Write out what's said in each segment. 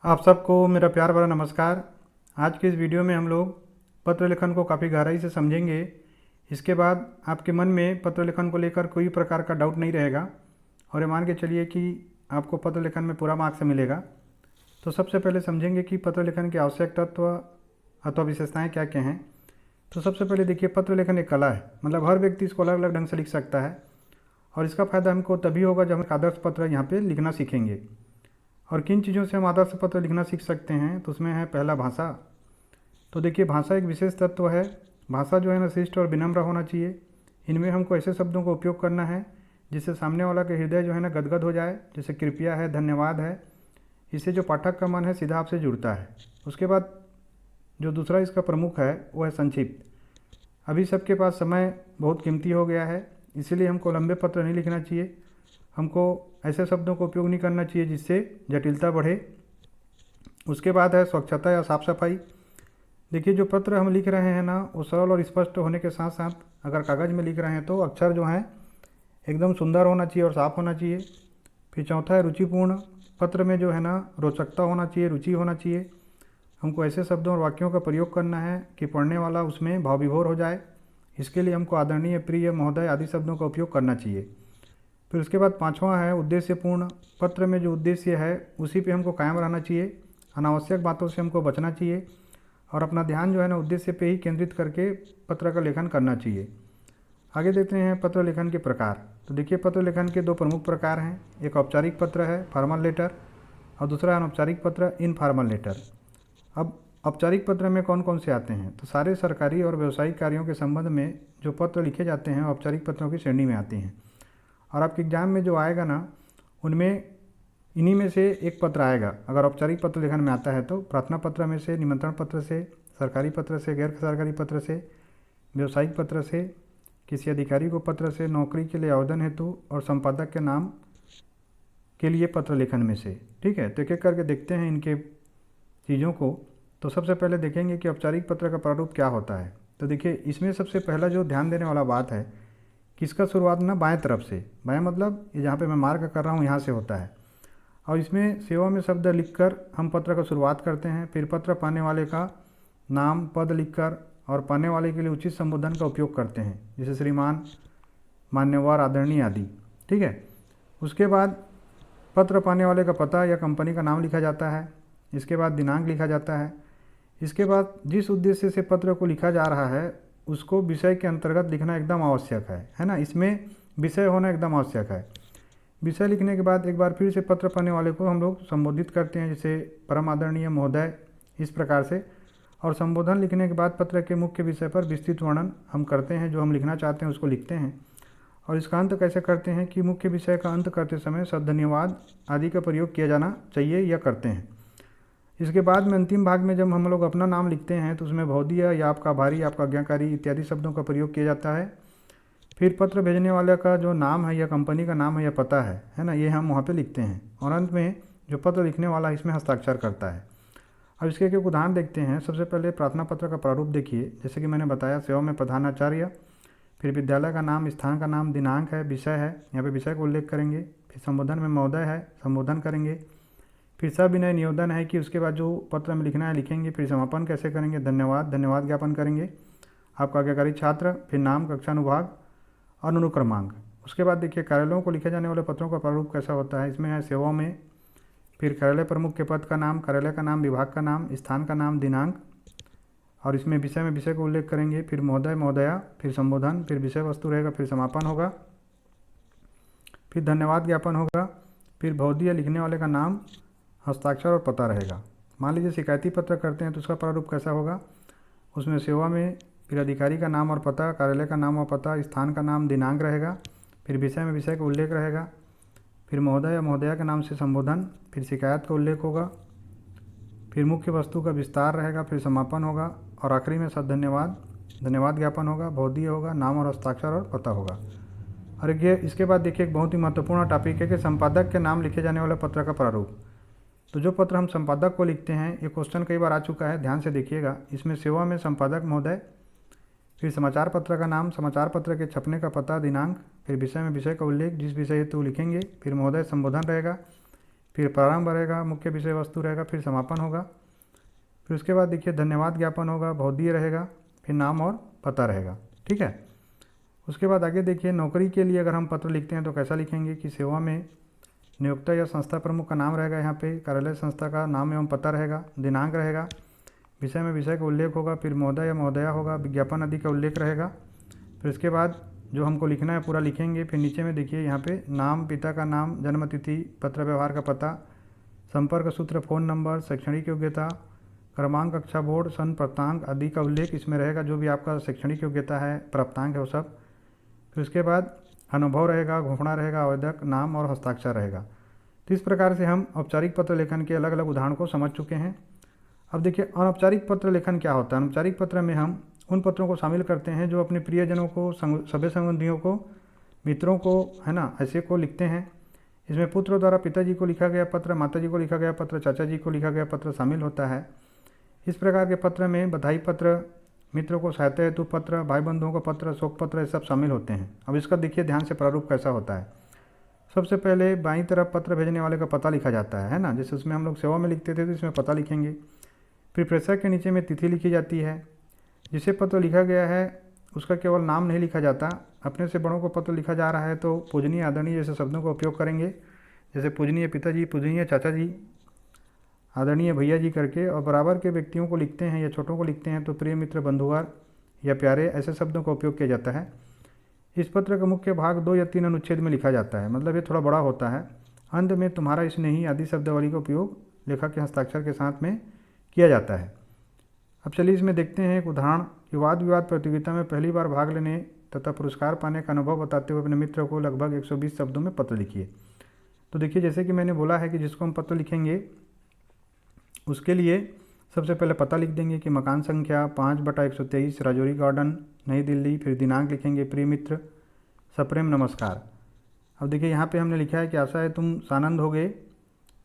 आप सबको मेरा प्यार भरा नमस्कार। आज के इस वीडियो में हम लोग पत्र लेखन को काफ़ी गहराई से समझेंगे। इसके बाद आपके मन में पत्र लेखन को लेकर कोई प्रकार का डाउट नहीं रहेगा और ये मान के चलिए कि आपको पत्र लेखन में पूरा मार्क्स मिलेगा। तो सबसे पहले समझेंगे कि पत्र लेखन के आवश्यक तत्व अथवा विशेषताएँ क्या क्या हैं। तो सबसे पहले देखिए, पत्र लेखन एक कला है, मतलब हर व्यक्ति इसको अलग अलग ढंग से लिख सकता है और इसका फ़ायदा हमको तभी होगा जब हम आदर्श पत्र यहाँ पे लिखना सीखेंगे। और किन चीज़ों से हम आदर्श पत्र लिखना सीख सकते हैं, तो उसमें है पहला भाषा। तो देखिए, भाषा एक विशेष तत्व है। भाषा जो है ना, शिष्ट और विनम्र होना चाहिए। इनमें हमको ऐसे शब्दों का उपयोग करना है जिससे सामने वाला के हृदय जो है ना गदगद हो जाए, जैसे कृपया है, धन्यवाद है। इससे जो पाठक का मन है सीधा आपसे जुड़ता है। उसके बाद जो दूसरा इसका प्रमुख है वो है संक्षिप्त। अभी सबके पास समय बहुत कीमती हो गया है, इसीलिए हमको लंबे पत्र नहीं लिखना चाहिए। हमको ऐसे शब्दों का उपयोग नहीं करना चाहिए जिससे जटिलता बढ़े। उसके बाद है स्वच्छता या साफ़ सफाई। देखिए, जो पत्र हम लिख रहे हैं ना, वो सरल और स्पष्ट होने के साथ साथ अगर कागज़ में लिख रहे हैं तो अक्षर जो हैं एकदम सुंदर होना चाहिए और साफ़ होना चाहिए। फिर चौथा है रुचिपूर्ण। पत्र में जो है ना रोचकता होना चाहिए, रुचि होना चाहिए। हमको ऐसे शब्दों और वाक्यों का प्रयोग करना है कि पढ़ने वाला उसमें भाव विभोर हो जाए। इसके लिए हमको आदरणीय, प्रिय, महोदय आदि शब्दों का उपयोग करना चाहिए। फिर उसके बाद पांचवा है उद्देश्यपूर्ण। पत्र में जो उद्देश्य है उसी पे हमको कायम रहना चाहिए। अनावश्यक बातों से हमको बचना चाहिए और अपना ध्यान जो है ना उद्देश्य पे ही केंद्रित करके पत्र का लेखन करना चाहिए। आगे देखते हैं पत्र लेखन के प्रकार। तो देखिए, पत्र लेखन के दो प्रमुख प्रकार हैं। एक औपचारिक पत्र है, फॉर्मल लेटर, और दूसरा अनौपचारिक पत्र, इनफॉर्मल लेटर। अब औपचारिक पत्र में कौन कौन से आते हैं, तो सारे सरकारी और व्यावसायिक कार्यों के संबंध में जो पत्र लिखे जाते हैं औपचारिक पत्रों की श्रेणी में आते हैं। और आपके एग्ज़ाम में जो आएगा ना, उनमें इन्हीं में से एक पत्र आएगा। अगर औपचारिक पत्र लेखन में आता है तो प्रार्थना पत्र में से, निमंत्रण पत्र से, सरकारी पत्र से, गैर सरकारी पत्र से, व्यावसायिक पत्र से, किसी अधिकारी को पत्र से, नौकरी के लिए आवेदन हेतु और संपादक के नाम के लिए पत्र लेखन में से। ठीक है, तो एक एक करके देखते हैं इनके चीज़ों को। तो सबसे पहले देखेंगे कि औपचारिक पत्र का प्रारूप क्या होता है। तो देखिए, इसमें सबसे पहला जो ध्यान देने वाला बात है कि इसका शुरुआत ना बाएं तरफ से, बाएं मतलब जहाँ पे मैं मार्क कर रहा हूँ यहाँ से होता है। और इसमें सेवा में शब्द लिखकर हम पत्र का शुरुआत करते हैं। फिर पत्र पाने वाले का नाम, पद लिखकर और पाने वाले के लिए उचित संबोधन का उपयोग करते हैं, जैसे श्रीमान, मान्यवर, आदरणीय आदि। ठीक है, उसके बाद पत्र पाने वाले का पता या कंपनी का नाम लिखा जाता है। इसके बाद दिनांक लिखा जाता है। इसके बाद जिस उद्देश्य से पत्र को लिखा जा रहा है उसको विषय के अंतर्गत लिखना एकदम आवश्यक है ना। इसमें विषय होना एकदम आवश्यक है। विषय लिखने के बाद एक बार फिर से पत्र पाने वाले को हम लोग संबोधित करते हैं, जैसे परम आदरणीय महोदय, इस प्रकार से। और संबोधन लिखने के बाद पत्र के मुख्य विषय पर विस्तृत वर्णन हम करते हैं, जो हम लिखना चाहते हैं उसको लिखते हैं। और इसका अंत कैसे करते हैं कि मुख्य विषय का अंत करते समय शब्द धन्यवाद आदि का प्रयोग किया जाना चाहिए या करते हैं। इसके बाद में अंतिम भाग में जब हम लोग अपना नाम लिखते हैं तो उसमें भौतिया या आपका आभारी, आपका आज्ञाकारी इत्यादि शब्दों का प्रयोग किया जाता है। फिर पत्र भेजने वाले का जो नाम है या कंपनी का नाम है या पता है ना, ये हम वहाँ पे लिखते हैं। और अंत में जो पत्र लिखने वाला इसमें हस्ताक्षर करता है। अब इसके एक उदाहरण देखते हैं। सबसे पहले प्रार्थना पत्र का प्रारूप देखिए। जैसे कि मैंने बताया, सेवा में प्रधानाचार्य, फिर विद्यालय का नाम, स्थान का नाम, दिनांक है, विषय है, यहाँ पे विषय का उल्लेख करेंगे। फिर संबोधन में महोदय है, संबोधन करेंगे। फिर सविनय निवेदन है कि उसके बाद जो पत्र में लिखना है लिखेंगे। फिर समापन कैसे करेंगे, धन्यवाद, धन्यवाद ज्ञापन करेंगे, आपका आज्ञाकारी छात्र। फिर नाम, कक्षा अनुभाग और अनुक्रमांक। उसके बाद देखिए, कार्यालयों को लिखे जाने वाले पत्रों का प्रारूप कैसा होता है। इसमें है सेवा में, फिर कार्यालय प्रमुख के पद का नाम, कार्यालय का नाम, विभाग का नाम, स्थान का नाम, दिनांक, और इसमें विषय में विषय का उल्लेख करेंगे। फिर महोदय, महोदया, फिर संबोधन, फिर विषय वस्तु रहेगा, फिर समापन होगा, फिर धन्यवाद ज्ञापन होगा, फिर भौतिया लिखने वाले का नाम, हस्ताक्षर और पता रहेगा। मान लीजिए शिकायती पत्र करते हैं तो उसका प्रारूप कैसा होगा। उसमें सेवा में फिर अधिकारी का नाम और पता, कार्यालय का नाम और पता, स्थान का नाम, दिनांक रहेगा, फिर विषय में विषय का उल्लेख रहेगा, फिर महोदय या महोदया के नाम से संबोधन, फिर शिकायत का उल्लेख होगा, फिर मुख्य वस्तु का विस्तार रहेगा, फिर समापन होगा और आखिरी में सब धन्यवाद, धन्यवाद ज्ञापन होगा, भौतिक होगा, नाम और हस्ताक्षर और पता होगा। और ये इसके बाद देखिए, एक बहुत ही महत्वपूर्ण टॉपिक है कि संपादक के नाम लिखे जाने वाले पत्र का प्रारूप। तो जो पत्र हम संपादक को लिखते हैं, ये क्वेश्चन कई बार आ चुका है, ध्यान से देखिएगा। इसमें सेवा में संपादक महोदय, फिर समाचार पत्र का नाम, समाचार पत्र के छपने का पता, दिनांक, फिर विषय में विषय का उल्लेख, जिस विषय हेतु लिखेंगे, फिर महोदय, संबोधन रहेगा, फिर प्रारंभ रहेगा, मुख्य विषय वस्तु रहेगा, फिर समापन होगा, फिर उसके बाद देखिए धन्यवाद ज्ञापन होगा, भौतिक रहेगा, फिर नाम और पता रहेगा। ठीक है। उसके बाद आगे देखिए नौकरी के लिए अगर हम पत्र लिखते हैं तो कैसा लिखेंगे कि सेवा में नियोक्ता या संस्था प्रमुख का नाम रहेगा, यहाँ पे कार्यालय संस्था का नाम एवं पता रहेगा, दिनांक रहेगा, विषय में विषय का उल्लेख होगा, फिर महोदय या महोदया होगा, विज्ञापन आदि का उल्लेख रहेगा। फिर उसके बाद जो हमको लिखना है पूरा लिखेंगे। फिर नीचे में देखिए यहाँ पे नाम, पिता का नाम, जन्मतिथि, पत्र व्यवहार का पता, संपर्क सूत्र, फ़ोन नंबर, शैक्षणिक योग्यता, क्रमांक, कक्षा बोर्ड, सन, प्राप्तांक आदि का उल्लेख इसमें रहेगा, जो भी आपका शैक्षणिक योग्यता है, प्राप्तांक है वो सब। फिर उसके बाद अनुभव रहेगा, घोषणा रहेगा, आवेदक नाम और हस्ताक्षर रहेगा। तो इस प्रकार से हम औपचारिक पत्र लेखन के अलग अलग उदाहरण को समझ चुके हैं। अब देखिए अनौपचारिक पत्र लेखन क्या होता है। अनौपचारिक पत्र में हम उन पत्रों को शामिल करते हैं जो अपने प्रियजनों को, सभ्य संबंधियों को, मित्रों को, है ना, ऐसे को लिखते हैं। इसमें पुत्र द्वारा पिताजी को लिखा गया पत्र, माताजी को लिखा गया पत्र, चाचा जी को लिखा गया पत्र शामिल होता है। इस प्रकार के पत्र में बधाई पत्र, मित्रों को सहायता हेतु पत्र, भाई बंधुओं का पत्र, शोक पत्र, ये सब शामिल होते हैं। अब इसका देखिए ध्यान से प्रारूप कैसा होता है। सबसे पहले बाईं तरफ पत्र भेजने वाले का पता लिखा जाता है ना, जैसे उसमें हम लोग सेवा में लिखते थे तो इसमें पता लिखेंगे। फिर प्रेषक के नीचे में तिथि लिखी जाती है। जिसे पत्र लिखा गया है उसका केवल नाम नहीं लिखा जाता। अपने से बड़ों को पत्र लिखा जा रहा है तो पूजनीय, आदरणीय जैसे शब्दों का उपयोग करेंगे, जैसे पूजनीय पिताजी, पूजनीय चाचा जी, आदरणीय भैया जी करके। और बराबर के व्यक्तियों को लिखते हैं या छोटों को लिखते हैं तो प्रिय मित्र, बंधुवर या प्यारे, ऐसे शब्दों का उपयोग किया जाता है। इस पत्र का मुख्य भाग 2 या 3 अनुच्छेद में लिखा जाता है, मतलब ये थोड़ा बड़ा होता है। अंत में तुम्हारा, स्नेही आदि शब्दावली का उपयोग लेखक के हस्ताक्षर के साथ में किया जाता है। अब चलिए इसमें देखते हैं एक उदाहरण कि वाद विवाद प्रतियोगिता में पहली बार भाग लेने तथा पुरस्कार पाने का अनुभव बताते हुए अपने मित्र को लगभग 120 शब्दों में पत्र लिखिए। तो देखिए जैसे कि मैंने बोला है कि जिसको हम पत्र लिखेंगे उसके लिए सबसे पहले पता लिख देंगे कि मकान संख्या 5/123 राजौरी गार्डन, नई दिल्ली। फिर दिनांक लिखेंगे, प्रिय मित्र, सप्रेम नमस्कार। अब देखिए यहाँ पे हमने लिखा है कि आशा है तुम सानंद होगे।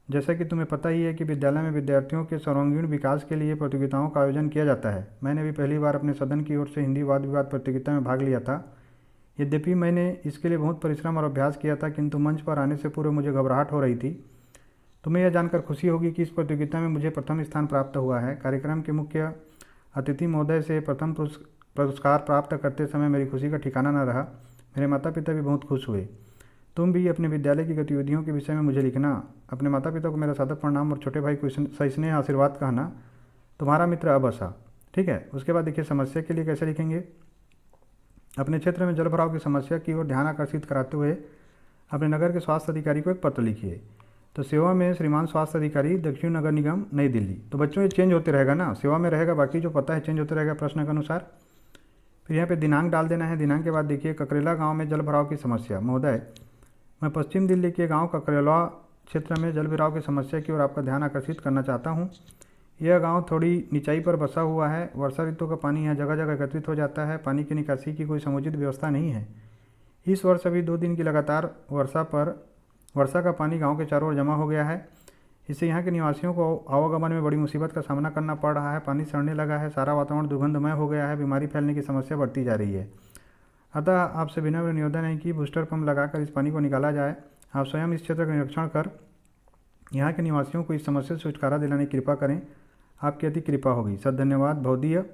जैसा कि तुम्हें पता ही है कि विद्यालय में विद्यार्थियों के सर्वांगीण विकास के लिए प्रतियोगिताओं का आयोजन किया जाता है। मैंने भी पहली बार अपने सदन की ओर से हिंदी वाद विवाद प्रतियोगिता में भाग लिया था। यद्यपि मैंने इसके लिए बहुत परिश्रम और अभ्यास किया था, किंतु मंच पर आने से पूर्व मुझे घबराहट हो रही थी। तुम्हें यह जानकर खुशी होगी कि इस प्रतियोगिता में मुझे प्रथम स्थान प्राप्त हुआ है। कार्यक्रम के मुख्य अतिथि महोदय से प्रथम पुरस्कार प्राप्त करते समय मेरी खुशी का ठिकाना न रहा। मेरे माता पिता भी बहुत खुश हुए। तुम भी अपने विद्यालय की गतिविधियों के विषय में मुझे लिखना। अपने माता पिता को मेरा सादर प्रणाम और छोटे भाई को सस्नेह आशीर्वाद कहना। तुम्हारा मित्र अबसा। ठीक है। उसके बाद देखिए समस्या के लिए कैसे लिखेंगे। अपने क्षेत्र में जल भराव की समस्या की ओर ध्यान आकर्षित कराते हुए अपने नगर के स्वास्थ्य अधिकारी को एक पत्र लिखिए। तो सेवा में श्रीमान स्वास्थ्य अधिकारी, दक्षिण नगर निगम, नई दिल्ली। तो बच्चों ये चेंज होते रहेगा ना, सेवा में रहेगा, बाकी जो पता है चेंज होते रहेगा प्रश्न के अनुसार। फिर यहाँ पे दिनांक डाल देना है। दिनांक के बाद देखिए ककरेला गांव में जल भराव की समस्या। महोदय, मैं पश्चिम दिल्ली के गांव ककरेला क्षेत्र में जल भराव की समस्या की ओर आपका ध्यान आकर्षित करना चाहता हूं। यह गांव थोड़ी निचाई पर बसा हुआ है। वर्षा ऋतु का पानी यहाँ जगह जगह एकत्रित हो जाता है। पानी की निकासी की कोई समुचित व्यवस्था नहीं है। इस वर्ष अभी 2 दिन की लगातार वर्षा का पानी गांव के चारों ओर जमा हो गया है। इससे यहाँ के निवासियों को आवागमन में बड़ी मुसीबत का सामना करना पड़ रहा है। पानी सड़ने लगा है, सारा वातावरण दुर्गंधमय हो गया है, बीमारी फैलने की समस्या बढ़ती जा रही है। अतः आपसे विनम्र निवेदन है कि बूस्टर पंप लगाकर इस पानी को निकाला जाए। आप स्वयं इस क्षेत्र का निरीक्षण कर यहाँ के निवासियों को इस समस्या से छुटकारा दिलाने की कृपा करें। आपकी अति कृपा होगी। सद धन्यवाद। भौदीय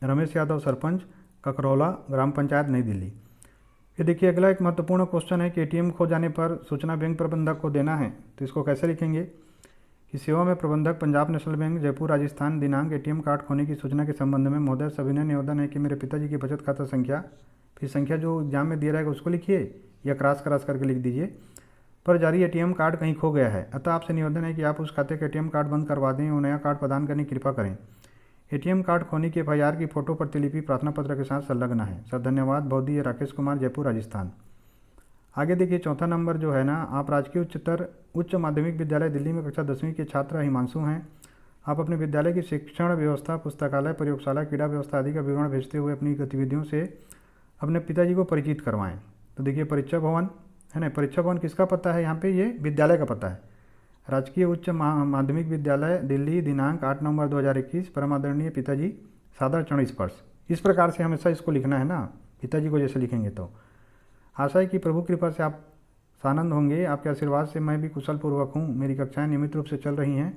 रमेश यादव, सरपंच, ककरौला ग्राम पंचायत, नई दिल्ली। ये देखिए अगला एक महत्वपूर्ण क्वेश्चन है कि एटीएम खो जाने पर सूचना बैंक प्रबंधक को देना है। तो इसको कैसे लिखेंगे कि सेवा में प्रबंधक, पंजाब नेशनल बैंक, जयपुर, राजस्थान। दिनांक, एटीएम कार्ड खोने की सूचना के संबंध में महोदय सविनय निवेदन है कि मेरे पिताजी की बचत खाता संख्या, फिर संख्या जो एग्जाम में दिया रहेगा उसको लिखिए या क्रॉस करके लिख दीजिए, पर जारी एटीएम कार्ड कहीं खो गया है। अतः आपसे निवेदन है कि आप उस खाते का एटीएम कार्ड बंद करवा दें और नया कार्ड प्रदान करने की कृपा करें। एटीएम कार्ड खोने की एफआईआर की फोटो प्रतिलिपि प्रार्थना पत्र के साथ संलग्न है। सर धन्यवाद। भौदीय राकेश कुमार, जयपुर, राजस्थान। आगे देखिए चौथा नंबर जो है ना, आप राजकीय उच्च माध्यमिक विद्यालय दिल्ली में कक्षा 10वीं के छात्र हिमांशु हैं। आप अपने विद्यालय की शिक्षण व्यवस्था, पुस्तकालय, प्रयोगशाला, क्रीड़ा व्यवस्था आदि का विवरण भेजते हुए अपनी गतिविधियों से अपने पिताजी को परिचित करवाएं। तो देखिए परीक्षा भवन है ना, परीक्षा भवन किसका पता है यहाँ पे, ये विद्यालय का पता है। राजकीय उच्च माध्यमिक विद्यालय दिल्ली, दिनांक 8 नवंबर 2021, परमादरणीय पिताजी, सादर चरण स्पर्श। इस प्रकार से हमेशा इसको लिखना है ना, पिताजी को जैसे लिखेंगे। तो आशा है कि प्रभु कृपा से आप सानंद होंगे। आपके आशीर्वाद से मैं भी कुशल पूर्वक हूँ। मेरी कक्षाएं नियमित रूप से चल रही हैं।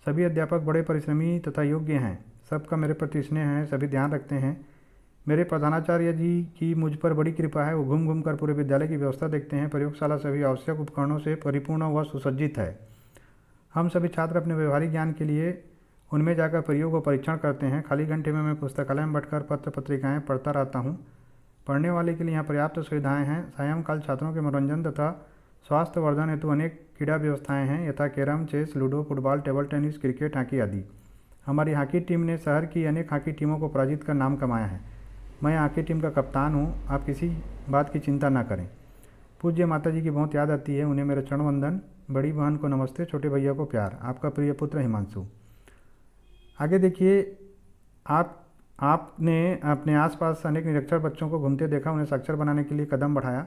सभी अध्यापक बड़े परिश्रमी तथा योग्य हैं। सबका मेरे प्रति स्नेह है, सभी ध्यान रखते हैं। मेरे प्रधानाचार्य जी की मुझ पर बड़ी कृपा है। वो घूम घूम कर पूरे विद्यालय की व्यवस्था देखते हैं। प्रयोगशाला सभी आवश्यक उपकरणों से परिपूर्ण व सुसज्जित है। हम सभी छात्र अपने व्यवहारिक ज्ञान के लिए उनमें जाकर प्रयोग व परीक्षण करते हैं। खाली घंटे में मैं पुस्तकालय में बैठकर पत्र पत्रिकाएँ पढ़ता रहता हूँ। पढ़ने वाले के लिए यहाँ पर्याप्त सुविधाएं हैं। सायंकाल छात्रों के मनोरंजन तथा स्वास्थ्य वर्धन हेतु अनेक क्रीड़ा व्यवस्थाएं हैं, यथा carrom, chess, ludo, football, table tennis, cricket, hockey आदि। हमारी हॉकी टीम ने शहर की अनेक हॉकी टीमों को पराजित कर नाम कमाया है। मैं हॉकी टीम का कप्तान हूँ। आप किसी बात की चिंता ना करें। पूज्य माता जी की बहुत याद आती है, उन्हें मेरा चरण वंदन। बड़ी बहन को नमस्ते, छोटे भैया को प्यार। आपका प्रिय पुत्र हिमांशु। आगे देखिए, आपने अपने आसपास अनेक निरक्षर बच्चों को घूमते देखा, उन्हें साक्षर बनाने के लिए कदम बढ़ाया।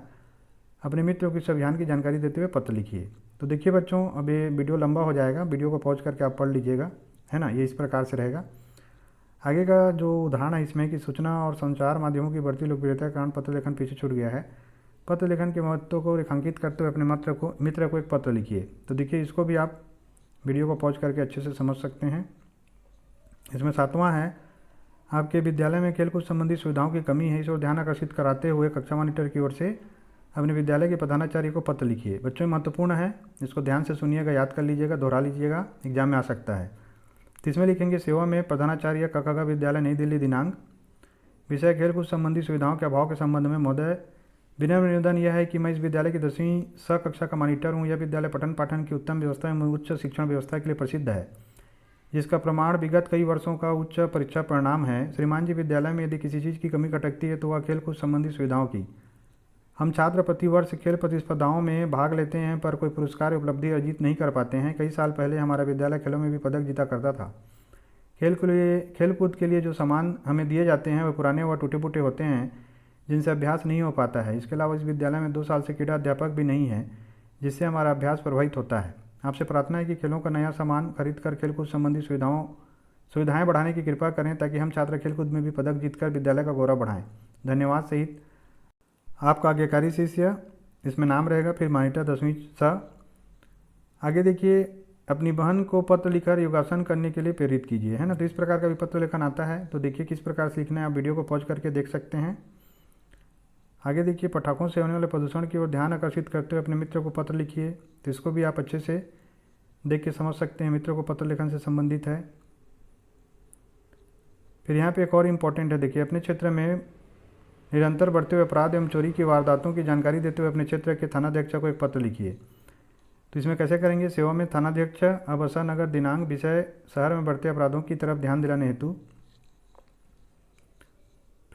अपने मित्रों की इस अभियान की जानकारी देते हुए पत्र लिखिए। तो देखिए बच्चों, अब ये वीडियो लंबा हो जाएगा, वीडियो को पॉज करके आप पढ़ लीजिएगा, है ना। ये इस प्रकार से रहेगा। आगे का जो उदाहरण है इसमें कि सूचना और संचार माध्यमों की बढ़ती लोकप्रियता के कारण पत्र लेखन पीछे छूट गया है। पत्र लेखन के महत्व को रेखांकित करते हुए अपने मित्र को एक पत्र लिखिए। तो देखिए, इसको भी आप वीडियो को पॉज करके अच्छे से समझ सकते हैं। इसमें 7वां है, आपके विद्यालय में खेलकूद संबंधी सुविधाओं की कमी है, इस ओर ध्यान आकर्षित कराते हुए कक्षा मॉनिटर की ओर से अपने विद्यालय के प्रधानाचार्य को पत्र लिखिए। बच्चों, महत्वपूर्ण है, इसको ध्यान से सुनिएगा, याद कर लीजिएगा, दोहरा लीजिएगा, एग्जाम में आ सकता है। तो इसमें लिखेंगे, सेवा में प्रधानाचार्य कखगा विद्यालय नई दिल्ली दिनांक। विषय खेलकूद संबंधी सुविधाओं के अभाव के संबंध में महोदय, विनम्र निवेदन यह है कि मैं इस विद्यालय की 10वीं स कक्षा का मॉनिटर हूँ। यह विद्यालय पठन पाठन की उत्तम व्यवस्था एवं उच्च शिक्षण व्यवस्था के लिए प्रसिद्ध है, जिसका प्रमाण विगत कई वर्षों का उच्च परीक्षा परिणाम है। श्रीमान जी, विद्यालय में यदि किसी चीज़ की कमी खटकती है तो वह खेलकूद संबंधी सुविधाओं की। हम छात्र प्रतिवर्ष खेल प्रतिस्पर्धाओं में भाग लेते हैं, पर कोई पुरस्कार उपलब्धि अर्जित नहीं कर पाते हैं। कई साल पहले हमारा विद्यालय खेलों में भी पदक जीता करता था। खेलकूद के लिए जो सामान हमें दिए जाते हैं वह पुराने व टूटे फूटे होते हैं, जिनसे अभ्यास नहीं हो पाता है। इसके अलावा इस विद्यालय में 2 साल से क्रीड़ा अध्यापक भी नहीं है, जिससे हमारा अभ्यास प्रभावित होता है। आपसे प्रार्थना है कि खेलों का नया सामान खरीद कर खेलकूद संबंधी सुविधाएं बढ़ाने की कृपा करें, ताकि हम छात्र खेलकूद में भी पदक जीतकर विद्यालय का गौरव बढ़ाएं। धन्यवाद सहित आपका आज्ञाकारी शिष्य। इसमें नाम रहेगा, फिर मॉनिटर 10वीं स। आगे देखिए, अपनी बहन को पत्र लिखकर योगासन करने के लिए प्रेरित कीजिए, है ना। तो इस प्रकार का भी पत्र लेखन आता है। तो देखिए किस प्रकार से लिखना है, आप वीडियो को पॉज करके देख सकते हैं। आगे देखिए, पटाखों से होने वाले प्रदूषण की ओर ध्यान आकर्षित करते हुए अपने मित्र को पत्र लिखिए। तो इसको भी आप अच्छे से देख के समझ सकते हैं, मित्रों को पत्र लेखन से संबंधित है। फिर यहाँ पे एक और इम्पॉर्टेंट है, देखिए, अपने क्षेत्र में निरंतर बढ़ते हुए अपराध एवं चोरी की वारदातों की जानकारी देते हुए अपने क्षेत्र के थानाध्यक्ष को एक पत्र लिखिए। तो इसमें कैसे करेंगे, सेवा में थानाध्यक्ष अबसा नगर दिनांक। विषय शहर में बढ़ते अपराधों की तरफ ध्यान दिलाने हेतु।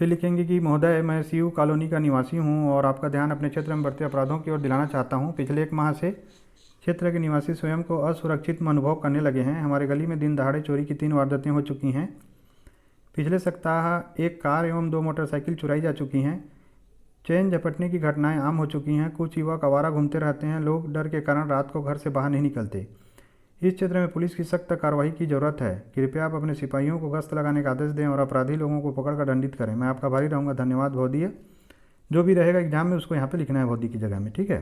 फिर लिखेंगे कि महोदय, मैं सीयू कॉलोनी का निवासी हूं और आपका ध्यान अपने क्षेत्र में बढ़ते अपराधों की ओर दिलाना चाहता हूं। पिछले 1 माह से क्षेत्र के निवासी स्वयं को असुरक्षित अनुभव करने लगे हैं। हमारे गली में दिन दहाड़े चोरी की 3 वारदातें हो चुकी हैं। पिछले सप्ताह 1 कार एवं 2 मोटरसाइकिल चुराई जा चुकी हैं। चेन झपटने की घटनाएं आम हो चुकी हैं। कुछ युवक आवारा घूमते रहते हैं। लोग डर के कारण रात को घर से बाहर नहीं निकलते। इस क्षेत्र में पुलिस की सख्त कार्रवाई की जरूरत है। कृपया आप अपने सिपाहियों को गश्त लगाने का आदेश दें और अपराधी लोगों को पकड़कर दंडित करें। मैं आपका आभारी रहूँगा। धन्यवाद भौदी। जो भी रहेगा एग्जाम में उसको यहाँ पे लिखना है भौदी की जगह में, ठीक है।